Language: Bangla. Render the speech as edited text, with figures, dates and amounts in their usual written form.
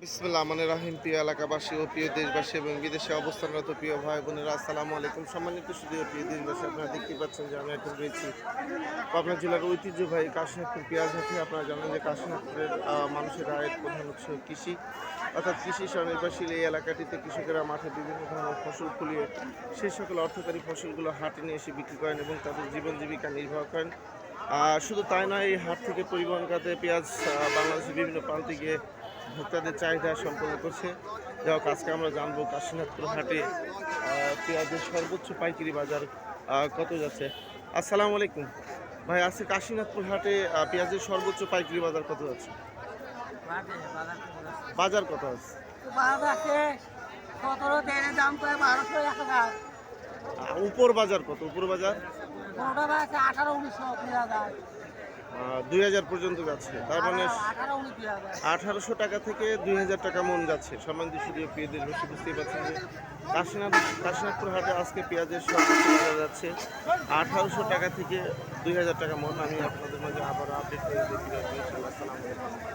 বিসমিল্লাহ মানে রাহিম। প্রিয় এলাকাবাসী ও প্রিয় দেশবাসী এবং বিদেশে অবস্থানরত প্রিয় ভাই বোনেরা, আসসালামু আলাইকুম। সম্মানিত সুধী ও প্রিয় দেশবাসী, আপনারা দেখতে পাচ্ছেন যে আমি এখন রয়েছি পাবনা জেলার ঐতিহ্যবাহী কাশীনাথপুর পেঁয়াজ হাটে। আপনারা জানেন যে কাশীনাথপুরের মানুষের আয়ের প্রধান উৎস কৃষি, অর্থাৎ কৃষি স্বনির্ভরশীল এই এলাকাটিতে কৃষকেরা মাঠে বিভিন্ন ধরনের ফসল ফলিয়ে সেই সকল অর্থকারী ফসলগুলো হাটে নিয়ে এসে বিক্রি করেন এবং তাদের জীবন জীবিকা নির্বাহ করেন। শুধু তাই নয়, এই হাট থেকে পরিবহন খাতে পেঁয়াজ বাংলাদেশের বিভিন্ন প্রান্তে গিয়ে ভোক্তাদের চাহিদা সম্পন্ন করছে। যাই হোক, আজকে আমরা জানবো কাশীনাথপুর হাটে পেঁয়াজের সর্বোচ্চ পাইকারি বাজার কত যাচ্ছে। আসসালামু আলাইকুম ভাই, আজকে কাশীনাথপুর হাটে পেঁয়াজের সর্বোচ্চ পাইকারি বাজার কত যাচ্ছে? বাজার কত আছে? উপর বাজার কত? উপর বাজার 2000 পর্যন্ত যাচ্ছে, তার মানে 1800 টাকা থেকে 2000 টাকা মন যাচ্ছে। সম্মানিত সুদীয় প্রিয় দেশবাসী, বুঝতেই পারছেন যে কাশীনাথপুর হাটে আজকে পেঁয়াজের সর্বোচ্চ বাজার যাচ্ছে 1800 টাকা থেকে 2000 টাকা মন। আমি আপনাদের মাঝে আবার আপডেট করে দিচ্ছি। আসসালামু আলাইকুম।